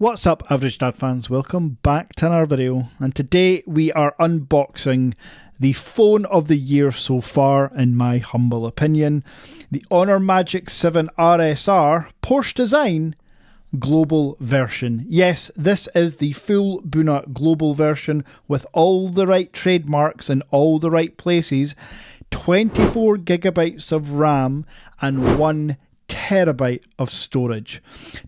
What's up, Average Dad fans? Welcome back to another video, and today we are unboxing the phone of the year so far, in my humble opinion, the Honor Magic 7 RSR Porsche design global version. Yes, this is the full Buna global version with all the right trademarks in all the right places, 24 gigabytes of RAM and 1 terabyte of storage.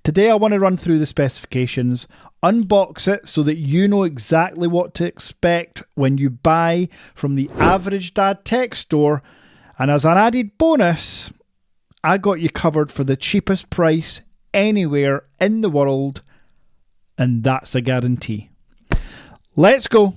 Today I want to run through the specifications, unbox it so that you know exactly what to expect when you buy from the Average Dad Tech Store, and as an added bonus, I got you covered for the cheapest price anywhere in the world, and that's a guarantee. Let's go.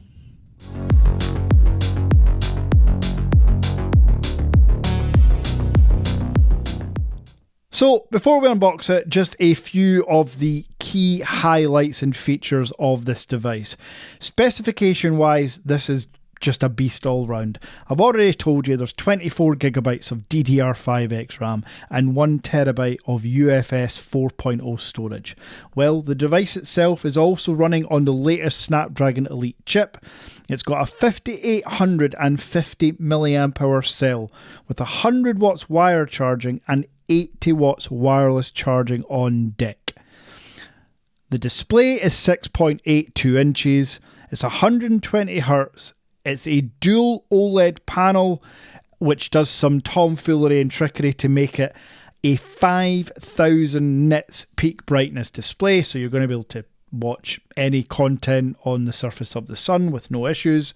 So before we unbox it, just a few of the key highlights and features of this device. Specification wise, this is just a beast all round. I've already told you there's 24 gigabytes of DDR5X RAM and 1 terabyte of UFS 4.0 storage. Well, the device itself is also running on the latest Snapdragon Elite chip. It's got a 5850 milliamp hour cell with 100 watts wire charging and 80 watts wireless charging on deck. The display is 6.82 inches. It's 120 Hz. It's a dual OLED panel, which does some tomfoolery and trickery to make it a 5000 nits peak brightness display, so you're going to be able to watch any content on the surface of the sun with no issues.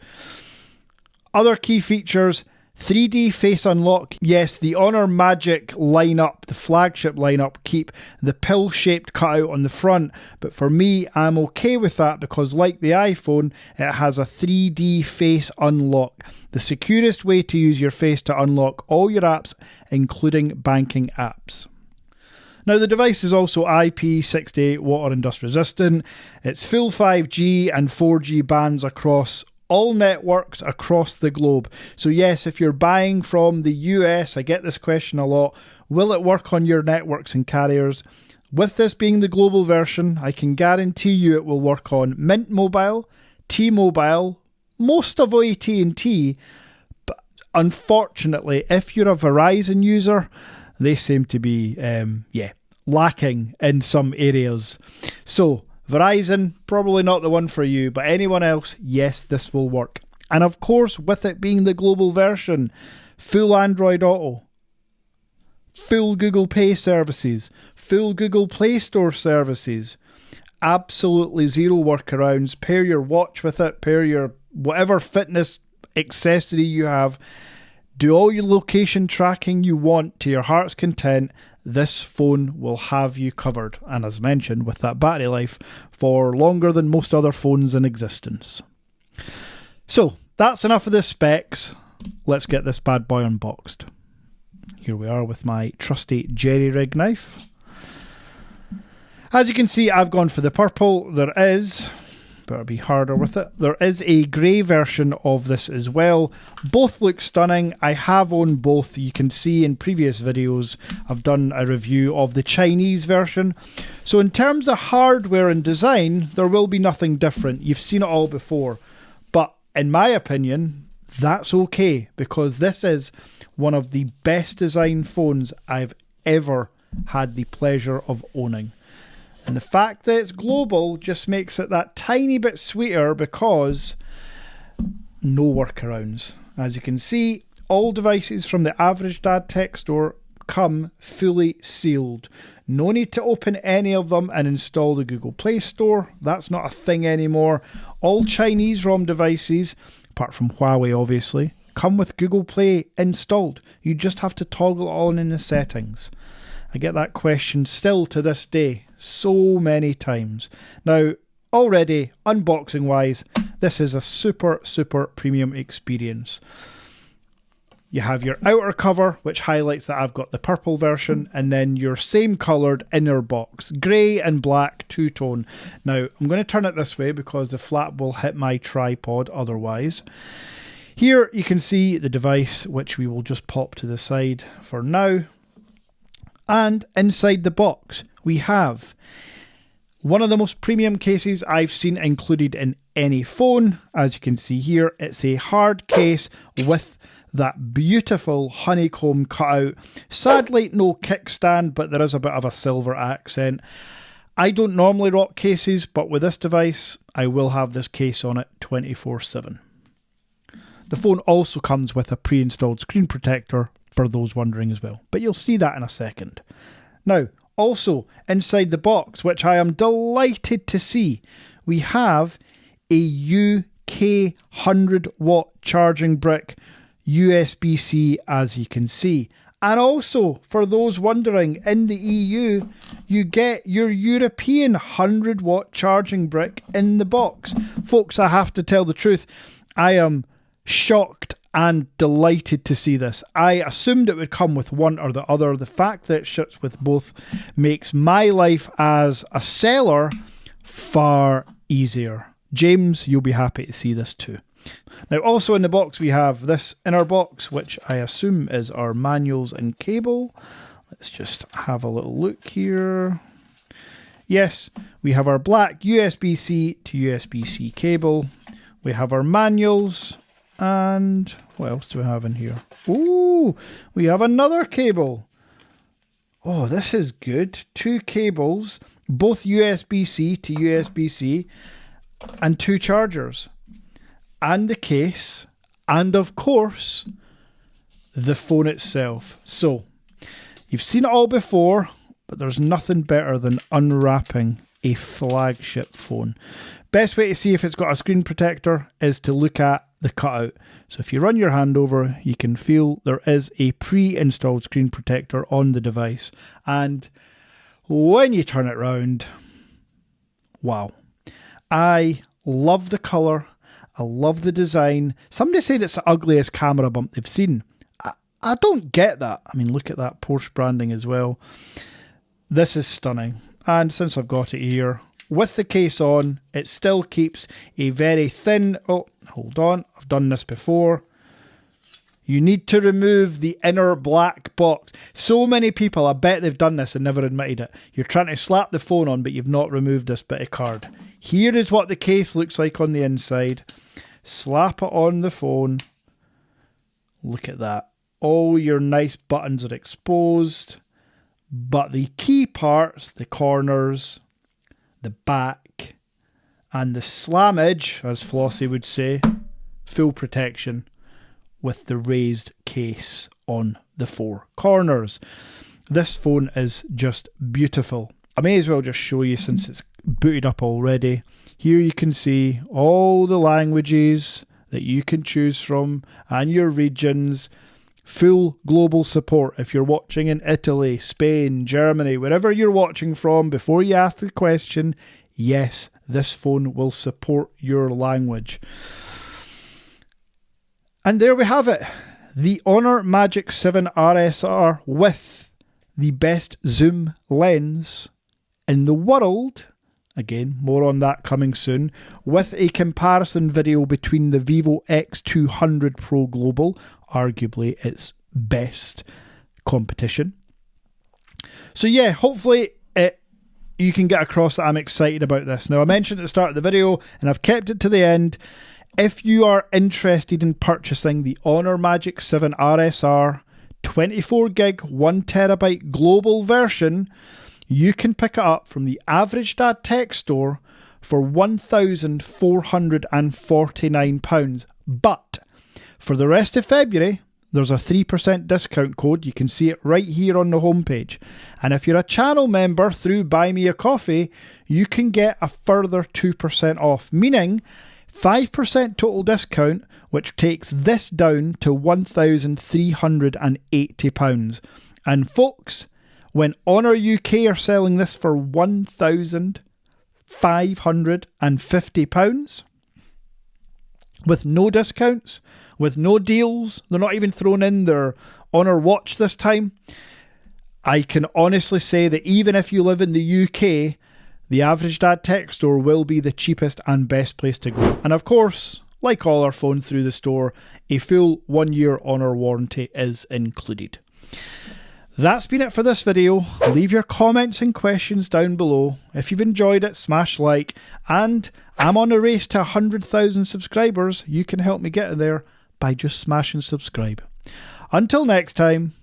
Other key features: 3D face unlock. Yes, the Honor Magic lineup, the flagship lineup, keep the pill-shaped cutout on the front, but for me, I'm okay with that because, like the iPhone, it has a 3D face unlock, the securest way to use your face to unlock all your apps, including banking apps. Now, the device is also IP68 water and dust resistant. It's full 5G and 4G bands across all networks across the globe. So yes, if you're buying from the US, I get this question a lot, will it work on your networks and carriers? With this being the global version, I can guarantee you it will work on Mint Mobile, T-Mobile, most of AT&T, but unfortunately, if you're a Verizon user, they seem to be lacking in some areas. So Verizon, probably not the one for you, but anyone else, yes, this will work. And of course, with it being the global version, full Android Auto, full Google Pay services, full Google Play Store services, absolutely zero workarounds. Pair your watch with it, pair your whatever fitness accessory you have, do all your location tracking you want to your heart's content. This phone will have you covered, and as mentioned, with that battery life for longer than most other phones in existence. So that's enough of the specs. Let's get this bad boy unboxed. Here we are with my trusty jerry rig knife. As you can see, I've gone for the purple. There is, better be harder with it, there is a grey version of this as well. Both look stunning. I have owned both. You can see in previous videos I've done a review of the Chinese version. So in terms of hardware and design, there will be nothing different. You've seen it all before. But in my opinion, that's okay, because this is one of the best designed phones I've ever had the pleasure of owning. And the fact that it's global just makes it that tiny bit sweeter because no workarounds. As you can see, all devices from the Average Dad Tech Store come fully sealed. No need to open any of them and install the Google Play Store. That's not a thing anymore. All Chinese ROM devices, apart from Huawei obviously, come with Google Play installed. You just have to toggle it on in the settings. I get that question still to this day so many times. Now, already, unboxing wise, this is a super premium experience. You have your outer cover, which highlights that I've got the purple version, and then your same coloured inner box, grey and black two-tone. Now, I'm going to turn it this way because the flap will hit my tripod otherwise. Here you can see the device, which we will just pop to the side for now. And inside the box, we have One of the most premium cases I've seen included in any phone. As you can see here, it's a hard case with that beautiful honeycomb cutout. Sadly, no kickstand, but there is a bit of a silver accent. I don't normally rock cases, but with this device, I will have this case on it 24/7. The phone also comes with a pre-installed screen protector for those wondering as well, but you'll see that in a second. Now, also inside the box, which I am delighted to see, we have a UK 100-watt charging brick, USB-C, as you can see. And also, for those wondering, in the EU, you get your European 100-watt charging brick in the box. Folks, I have to tell the truth, I am shocked and delighted to see this. I assumed it would come with one or the other. The fact that it ships with both makes my life as a seller far easier. James, you'll be happy to see this too. Now, also in the box, we have this inner box, which I assume is our manuals and cable. Let's just have a little look here. Yes, we have our black USB-C to USB-C cable. We have our manuals. And what else do we have in here? Ooh, we have another cable. Oh, this is good. 2 cables, both USB-C to USB-C, and 2 chargers. And the case, and of course, the phone itself. So, you've seen it all before, but there's nothing better than unwrapping a flagship phone. Best way to see if it's got a screen protector is to look at the cutout. So if you run your hand over, you can feel there is a pre-installed screen protector on the device. And when you turn it round, wow. I love the colour. I love the design. Somebody said it's the ugliest camera bump they've seen. I don't get that. I mean, look at that Porsche branding as well. This is stunning. And since I've got it here, with the case on, it still keeps a very thin... Oh, hold on. I've done this before. You need to remove the inner black box. So many people, I bet they've done this and never admitted it. You're trying to slap the phone on, but you've not removed this bit of card. Here is what the case looks like on the inside. Slap it on the phone. Look at that. All your nice buttons are exposed. But the key parts, the corners, the back, and the slammage, as Flossie would say, full protection with the raised case on the 4 corners. This phone is just beautiful. I may as well just show you since it's booted up already. Here you can see all the languages that you can choose from and your regions. Full global support if you're watching in Italy, Spain, Germany, wherever you're watching from. Before you ask the question, yes, this phone will support your language. And there we have it. The Honor Magic 7 RSR with the best zoom lens in the world. Again, more on that coming soon, with a comparison video between the Vivo X200 Pro Global, arguably its best competition. So yeah, hopefully you can get across that I'm excited about this. Now, I mentioned at the start of the video, and I've kept it to the end, if you are interested in purchasing the Honor Magic 7 RSR 24 gig 1TB global version, you can pick it up from the Average Dad Tech Store for £1,449. But for the rest of February, there's a 3% discount code. You can see it right here on the homepage. And if you're a channel member through Buy Me a Coffee, you can get a further 2% off, meaning 5% total discount, which takes this down to £1,380. And folks, when Honor UK are selling this for £1,550 with no discounts, with no deals, they're not even thrown in their Honor watch this time, I can honestly say that even if you live in the UK, the Average Dad Tech Store will be the cheapest and best place to go. And of course, like all our phones through the store, a full 1-year Honor warranty is included. That's been it for this video. Leave your comments and questions down below. If you've enjoyed it, smash like, and I'm on a race to 100,000 subscribers. You can help me get there by just smashing subscribe. Until next time,